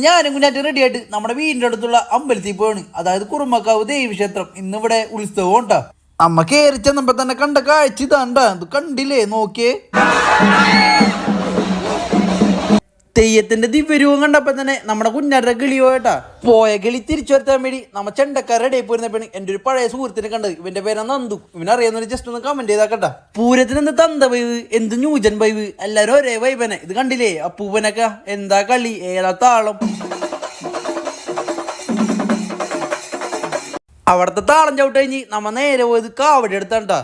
ഞാനും കുഞ്ഞാറ്റ് റെഡി ആയിട്ട് നമ്മുടെ വീടിന്റെ അടുത്തുള്ള അമ്പലത്തിൽ പോവാണ്. അതായത് കുറുമക്കാവ് ദേവീക്ഷേത്രം. ഇന്നിവിടെ ഉത്സവം ഉണ്ടാ. അമ്മ കയറി ചെന്നപ്പോ തന്നെ കണ്ട കാഴ്ച ഇതാണ്ടാ. ഇത് കണ്ടില്ലേ, നോക്കിയേ. തെയ്യത്തിന്റെ ദിവ്യരൂപം കണ്ടപ്പോ തന്നെ നമ്മുടെ കുഞ്ഞാരുടെ കിളിയോ കേട്ടാ. പോയ കിളി തിരിച്ചു വരുത്താൻ വേണ്ടി നമ്മ ചെണ്ടക്കാരുടെ പോയിരുന്നപ്പോഴാണ് എന്റെ ഒരു പഴയ സുഹൃത്തിനെ കണ്ടത്. ഇവന്റെ പേരാ നന്ദു. ഇവനറിയാവുന്ന ജസ്റ്റ് ഒന്ന് കമന്റ് ചെയ്താക്കട്ടാ. പൂരത്തിന് എന്ത് തന്ത വൈവ്, എന്ത് ന്യൂജൻ വൈവ്, എല്ലാരും ഒരേ വൈബനെ. ഇത് കണ്ടില്ലേ അപ്പൂപ്പനൊക്കെ എന്താ കളി, ഏതാ താളം. അവിടത്തെ താളം ചവിട്ട് കഴിഞ്ഞ് നമ്മ നേരെ പോയത് കാവടി എടുത്താണ്ടാ.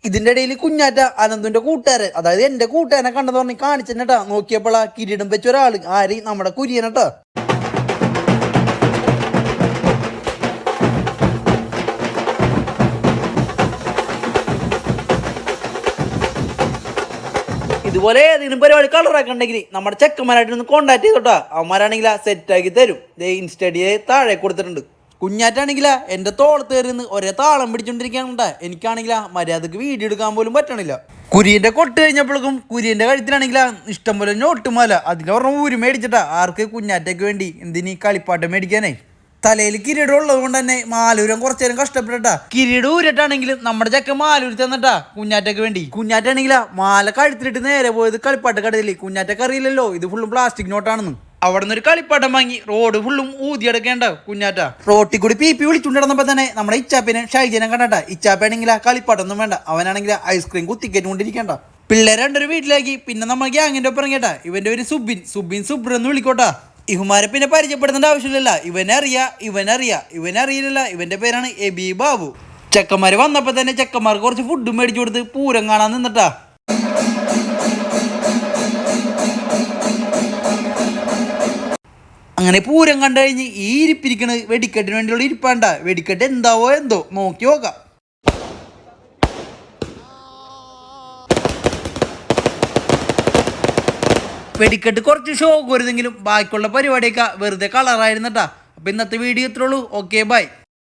ഇതിന്റെ ഇടയിൽ കുഞ്ഞാറ്റ അനന്തുന്റെ കൂട്ടുകാരൻ, അതായത് എന്റെ കൂട്ടുകാരനെ കണ്ടെന്ന് പറഞ്ഞ് കാണിച്ചെന്നിട്ടാ. നോക്കിയപ്പോഴാ കിരീടം വെച്ച ഒരാള്. ആര്? നമ്മുടെ കുര്യനട്ടാ. ഇതുപോലെ ഏതെങ്കിലും പരിപാടി കളറാക്കി ഉണ്ടെങ്കിൽ നമ്മുടെ ചെക്കന്മാരായിട്ട് ഒന്ന് കോണ്ടാക്ട് ചെയ്തോട്ടാ. അവന്മാരാണെങ്കിൽ സെറ്റ് ആക്കി തരും. ഇൻസ്റ്റഡിയെ താഴെ കൊടുത്തിട്ടുണ്ട്. കുഞ്ഞാറ്റാണെങ്കിലാ എന്റെ തോളത്ത് കയറിന്ന് ഒരേ താളം പിടിച്ചോണ്ടിരിക്കാനുണ്ടാ. എനിക്കാണെങ്കിലാ മര്യാദക്ക് വീഡിയോ എടുക്കാൻ പോലും പറ്റണില്ല. കുര്യന്റെ കൊട്ട് കഴിഞ്ഞപ്പോഴേക്കും കുര്യന്റെ കഴുത്തിലാണെങ്കിലാ ഇഷ്ടം പോലെ ഞോട്ടുമാല. അതിന് പറഞ്ഞ ഊര് മേടിച്ചിട്ടാ. ആർക്ക്? കുഞ്ഞാറ്റയ്ക്ക് വേണ്ടി. എന്തിനീ കളിപ്പാട്ടം മേടിക്കാനേ. തലയിൽ കിരീടം ഉള്ളത് കൊണ്ട് തന്നെ മാലൂരം കുറച്ചു നേരം കഷ്ടപ്പെട്ടാ. കിരീടം ഊരിട്ടാണെങ്കിലും നമ്മുടെ ചക്ക മാലൂരി തന്നിട്ടാ കുഞ്ഞാറ്റയ്ക്ക് വേണ്ടി. കുഞ്ഞാറ്റാണെങ്കിലാ മാല കഴുത്തിലിട്ട് നേരെ പോയത് കളിപ്പാട്ട കടയില്. കുഞ്ഞാറ്റക്ക് അറിയില്ലല്ലോ ഇത് ഫുള്ളും പ്ലാസ്റ്റിക് നോട്ടാണെന്ന്. അവിടെ നിന്ന് ഒരു കളിപ്പാട്ടം വാങ്ങി റോഡ് ഫുള്ളും ഊതിയെടുക്കേണ്ട കുഞ്ഞാറ്റ. റോട്ടിൽ കൂടി പി വിളിച്ചുകൊണ്ടിരുന്നപ്പോ തന്നെ നമ്മുടെ ഇച്ചാപ്പിനെ ഷൈജനെ കണ്ടാ. ഇച്ചാപ്പാണെങ്കിൽ കളിപ്പാട്ടൊന്നും വേണ്ട, അവനാണെങ്കിൽ ഐസ്ക്രീം കുത്തിക്കേറ്റുകൊണ്ടിരിക്കേണ്ട. പിള്ളേരെ രണ്ടൊരു വീട്ടിലാക്കി. പിന്നെ നമ്മൾ ഗ്യാങ്ങിന്റെ ഒപ്പം ഇറങ്ങിട്ടാ. ഇവന്റെ ഒരു സുബിൻ സുബ്രെന്ന് വിളിക്കോട്ടാ. ഇഹുമാരെ പിന്നെ പരിചയപ്പെടുത്തേണ്ട ആവശ്യമില്ലല്ല. ഇവനറിയില്ല. ഇവന്റെ പേരാണ് എബി ബാബു. ചെക്കന്മാര് വന്നപ്പോ തന്നെ ചെക്കന്മാർക്ക് കുറച്ച് ഫുഡും മേടിച്ചു കൊടുത്ത് പൂരം കാണാൻ നിന്നിട്ടാ. അങ്ങനെ പൂരം കണ്ടു കഴിഞ്ഞ് ഈ ഇരിപ്പിരിക്കണ് വെടിക്കെട്ടിന് വേണ്ടിയുള്ള ഇരിപ്പാണ്ട. വെടിക്കെട്ട് എന്താവോ എന്തോ, നോക്കി നോക്കാം. വെടിക്കെട്ട് കുറച്ച് ഷോ വരുന്നെങ്കിലും ബാക്കിയുള്ള പരിപാടിയൊക്കെ വെറുതെ കളറായിരുന്നട്ടാ. അപ്പൊ ഇന്നത്തെ വീഡിയോ ഇത്രയുള്ളൂ. Okay, by.